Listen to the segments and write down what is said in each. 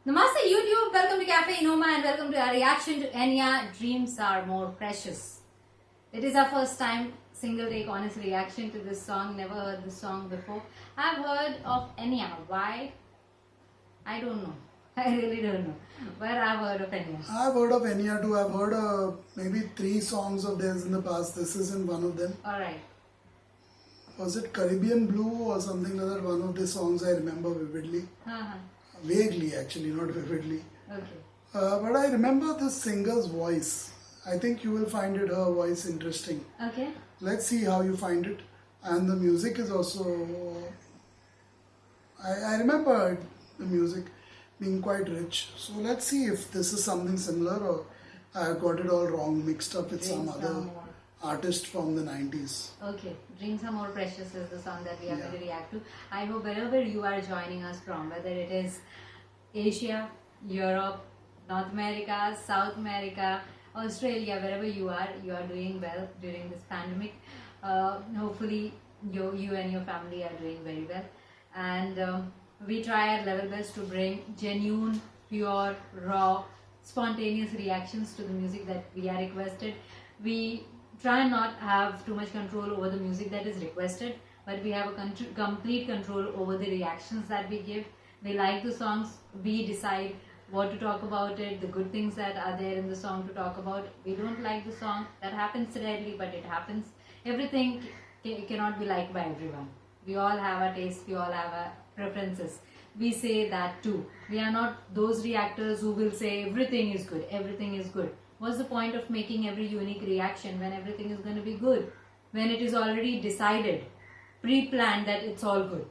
Namaste YouTube, welcome to Cafe Inoma and welcome to our reaction to Enya, Dreams Are More Precious. It is our first time single take honest reaction to this song, never heard this song before. I've heard of Enya, why? I don't know. I really don't know. But I've heard of Enya. I've heard of Enya too. I've heard maybe 3 songs of theirs in the past. This isn't one of them. Alright. Was it Caribbean Blue or something like that? One of the songs I remember vividly. Uh-huh. Vaguely actually, not vividly. Okay. But I remember the singer's voice. I think you will find her voice interesting. Okay. Let's see how you find it. And the music is also... I remember the music being quite rich. So let's see if this is something similar or I got it all wrong, mixed up with some Dreams Are other More. artist from the 90s. Okay, Dreams Are More Precious is the song that we are Yeah. going to react to. I hope wherever you are joining us from, whether it is Asia, Europe, North America, South America, Australia, wherever you are doing well during this pandemic. Hopefully, you and your family are doing very well. And we try our level best to bring genuine, pure, raw, spontaneous reactions to the music that we are requested. We try not have too much control over the music that is requested, but we have a complete control over the reactions that we give. We like the songs, we decide what to talk about it, the good things that are there in the song to talk about. We don't like the song, that happens rarely, but it happens. Everything cannot be liked by everyone. We all have our tastes, we all have our preferences. We say that too. We are not those reactors who will say everything is good, everything is good. What's the point of making every unique reaction when everything is going to be good? When it is already decided, pre-planned that it's all good.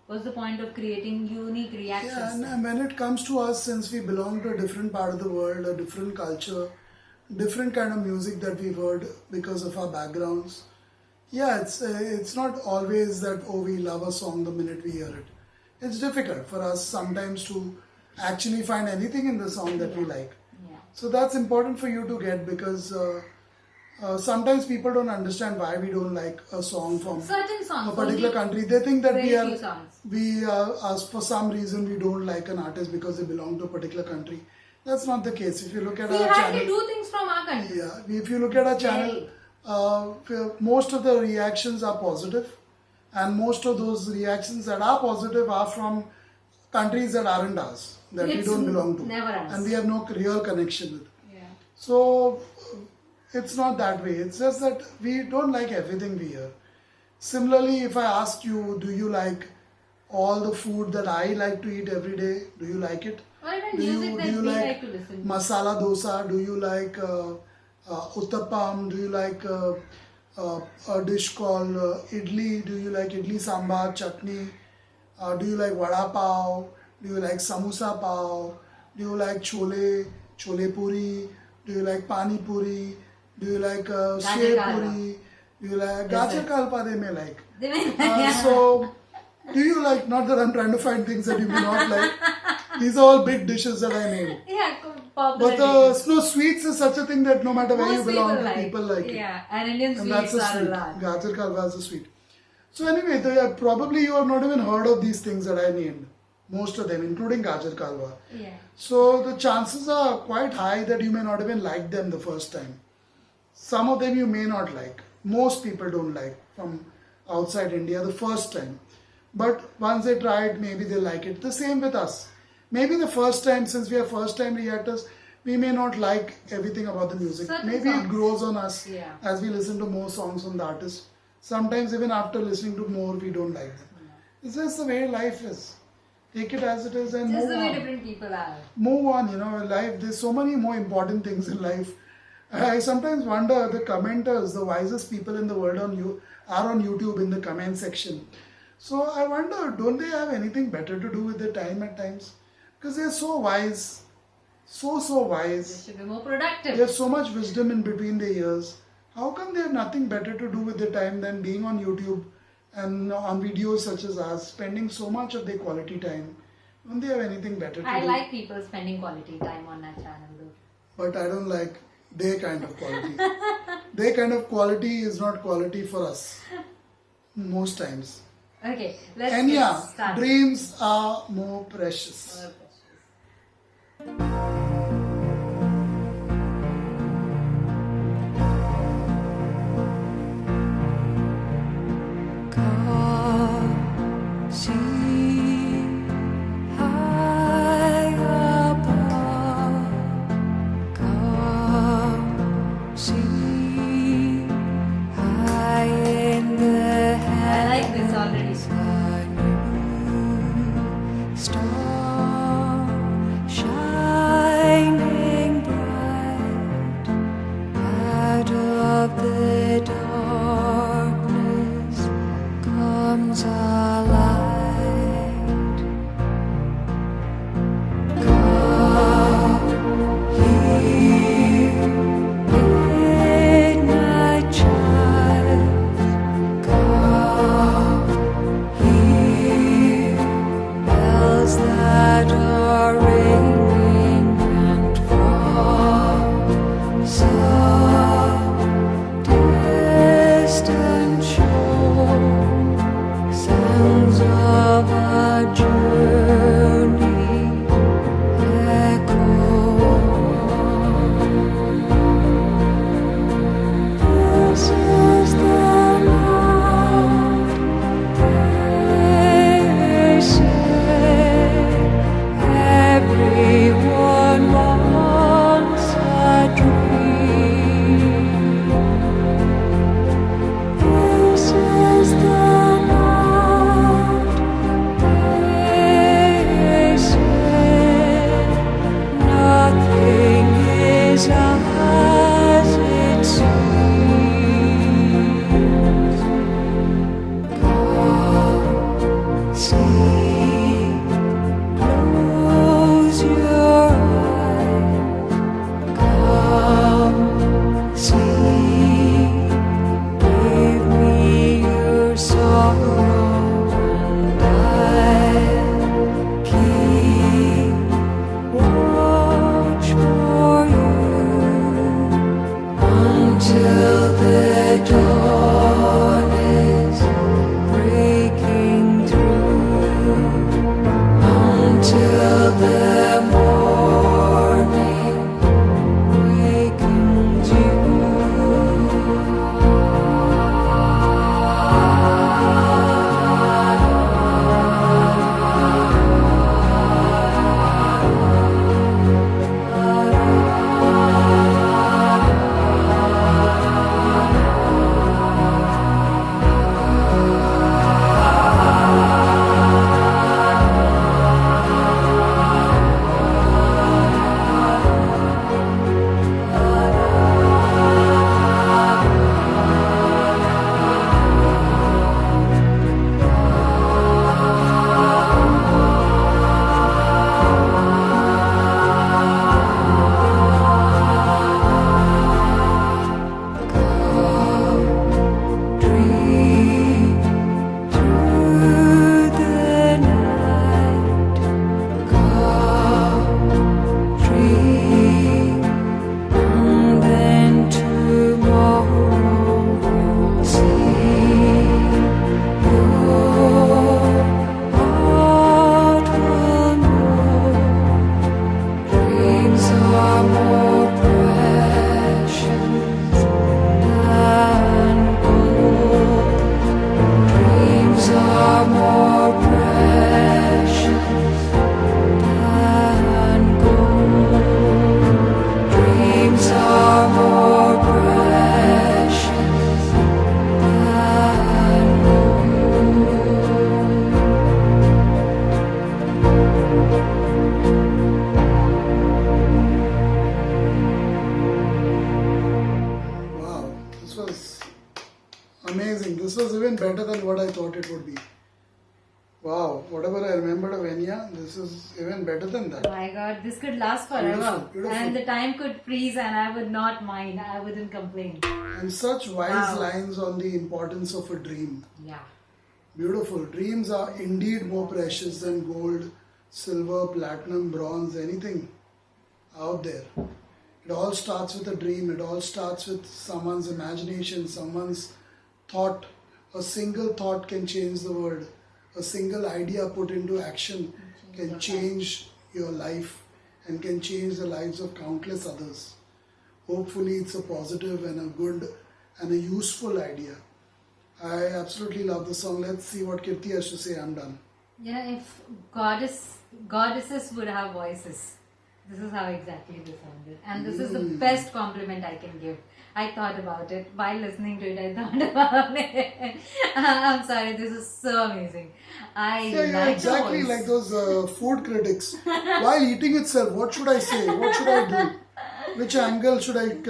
What's the point of creating unique reactions? Yeah, and when it comes to us, since we belong to a different part of the world, a different culture, different kind of music that we've heard because of our backgrounds, yeah, it's not always that, oh, we love a song the minute we hear it. It's difficult for us sometimes to actually find anything in the song that we like. Yeah. So that's important for you to get because sometimes people don't understand why we don't like a song from Certain songs. a particular only country. They think that very few songs. for some reason we don't like an artist because they belong to a particular country. That's not the case. If you look at We our hardly channel, do things from our country. yeah, if you look at our channel, most of the reactions are positive, and most of those reactions that are positive are from countries that aren't ours, that we It's don't belong to, never us. and we have no real connection with. Yeah. So it's not that way. It's just that we don't like everything we hear. Similarly, if I ask you, do you like all the food that I like to eat every day? Do you like it? Or even Do music you, that do you we like like to listen to. masala dosa? Do you like uttapam? Do you like a dish called idli? Do you like idli sambar chutney? Do you like vada pav? Do you like samosa pav? Do you like chole puri? Do you like pani puri? Do you like Gajar shev ka halwa. puri? Do you like gajar ka halwa? They may like. They may- So, do you like? Not that I'm trying to find things that you may not like. These are all big dishes that I named. Yeah, popular But dishes. no, sweets is such a thing that no matter where you Most belong, people people like it. Yeah, and Indian And that's sweets a are sweet. a lot. Gajar ka halwa is a sweet. So anyway, probably you have not even heard of these things that I named. Most of them, including gajar ka halwa. Yeah. So the chances are quite high that you may not even like them the first time. Some of them you may not like. Most people don't like from outside India the first time. But once they try it, maybe they like it. The same with us. Maybe the first time, since we are first time reactors, we may not like everything about the music. Certain Maybe it songs. grows on us Yeah. as we listen to more songs from the artist. Sometimes even after listening to more, we don't like them. It's just the way life is. Take it as it is and Just move the way on. different people are. Move on, life, there's so many more important things in life. I sometimes wonder, the commenters, the wisest people in the world are on YouTube in the comment section. So I wonder, don't they have anything better to do with their time at times? Because they're so wise, so They wise. should be more productive. They have so much wisdom in between their ears. How come they have nothing better to do with their time than being on YouTube and on videos such as ours, spending so much of their quality time? Don't they have anything better to I do? like people spending quality time on that channel though. But I don't like their kind of quality. Their kind of quality is not quality for us. Most times. Okay, let's And get yeah, started. dreams are more precious. More questions. Come, see high above. Come, see high in the I like this already. a new star shining bright out of the darkness comes a light. Come here, midnight child. Come here, bells that are ringing and from some distant shore, sounds of a journey echo. This is the night, they say. Everyone wants a dream. This is the night, they say. Nothing is as it seems. Come, see, close your eyes. Come, see, give me your sorrow, and I'll keep watch for you until the dawn is breaking through, until the morning wakens dream through the night. Come, dream, and then tomorrow you'll see. Your heart will know dreams are more precious than gold. Dreams are more precious than gold. Dreams are more precious than Wow, this was amazing. This was even better than what I thought it would be. Wow, whatever I remembered of Enya, this is even better than that. My God, this could last forever. Beautiful, beautiful. And the time could freeze and I would not mind. I wouldn't complain. And such wise Wow. lines on the importance of a dream. Yeah. Beautiful. Dreams are indeed more precious than gold, silver, platinum, bronze, anything out there. It all starts with a dream. It all starts with someone's imagination, someone's thought. A single thought can change the world. A single idea put into action can change your life and can change the lives of countless others. Hopefully, it's a positive and a good and a useful idea. I absolutely love the song. Let's see what Kirti has to say. I'm done. If goddesses would have voices, this is how exactly they sounded. And this is the best compliment I can give. I thought about it while listening to it. I thought about it. I'm sorry, this is so amazing. I Yeah, you're like exactly the voice. like those food critics. While eating itself, what should I say? What should I do? Which angle should I, do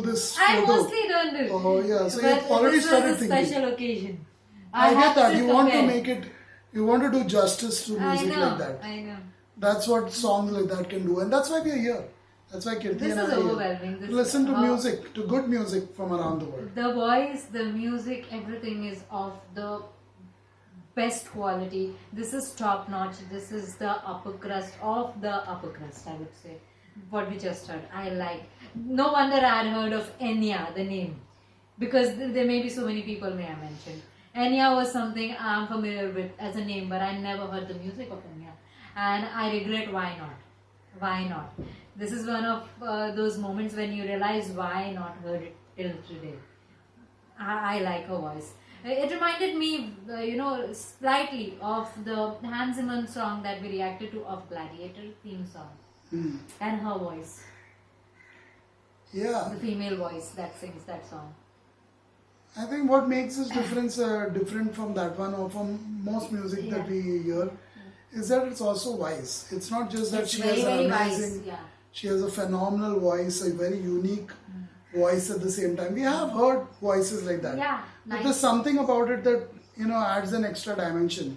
this I photo? mostly don't do. Oh, yeah, so But you've already this was started a thinking. special occasion. I have get that. You want to compare. make it, you want to do justice to I music know, like that. I know. That's what songs like that can do. And that's why we are here. That's why Kirti This and is I are here. overwhelming. This To listen to how- music, to good music from around the world. The voice, the music, everything is of the best quality. This is top notch. This is the upper crust of the upper crust, I would say. What we just heard. I like. No wonder I had heard of Enya, the name. Because there may be so many people may have mentioned. Enya was something I'm familiar with as a name, but I never heard the music of Enya. And I regret why not. Why not? This is one of those moments when you realize why not heard it till today. I like her voice. It reminded me, slightly of the Hans Zimmer song that we reacted to of Gladiator theme song. And her voice, Yeah. the female voice that sings that song. I think what makes this difference different from that one or from most music that we hear is that it's also wise. It's not just that It's she very, has very an wise, amazing, yeah. she has a phenomenal voice, a very unique voice at the same time. We have heard voices like that. Yeah, But nice. there's something about it that, adds an extra dimension.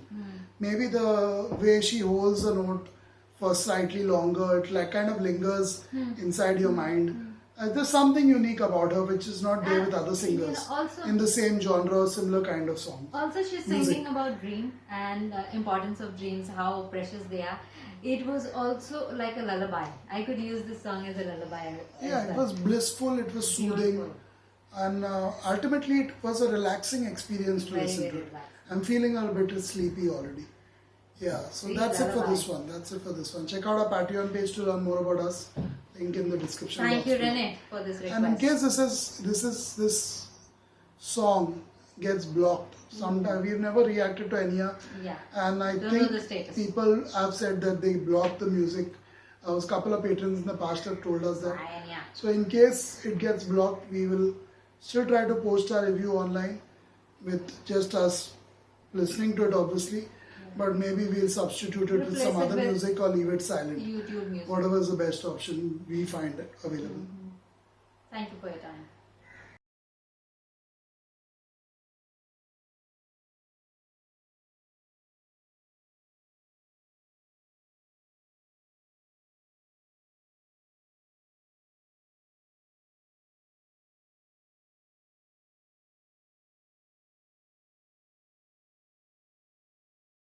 Maybe the way she holds the note for slightly longer, it like kind of lingers inside your mind. There's something unique about her which is not there with other singers also- in the same genre or similar kind of song. Also, she's singing about dream and importance of dreams, how precious they are. It was also like a lullaby. I could use this song as a lullaby. as Yeah, it well. was blissful, it was soothing, Beautiful. and ultimately it was a relaxing experience to Very, listen very to it. relaxing. I'm feeling a bit sleepy already. Yeah, so Sweet that's it for lullaby. this one. That's it for this one. Check out our Patreon page to learn more about us. Link in the description Thank box. you, below. Rene, for this request. And in case this song gets blocked, sometime we've never reacted to Enya, Yeah. and I Don't know think the status. people have said that they blocked the music. A couple of patrons in the past have told us that. Fine, yeah. So in case it gets blocked, we will still try to post our review online with just us listening to it, obviously. But maybe we'll substitute it with Replace some it other with music or leave it silent. YouTube music. Whatever is the best option we find available. Thank you for your time.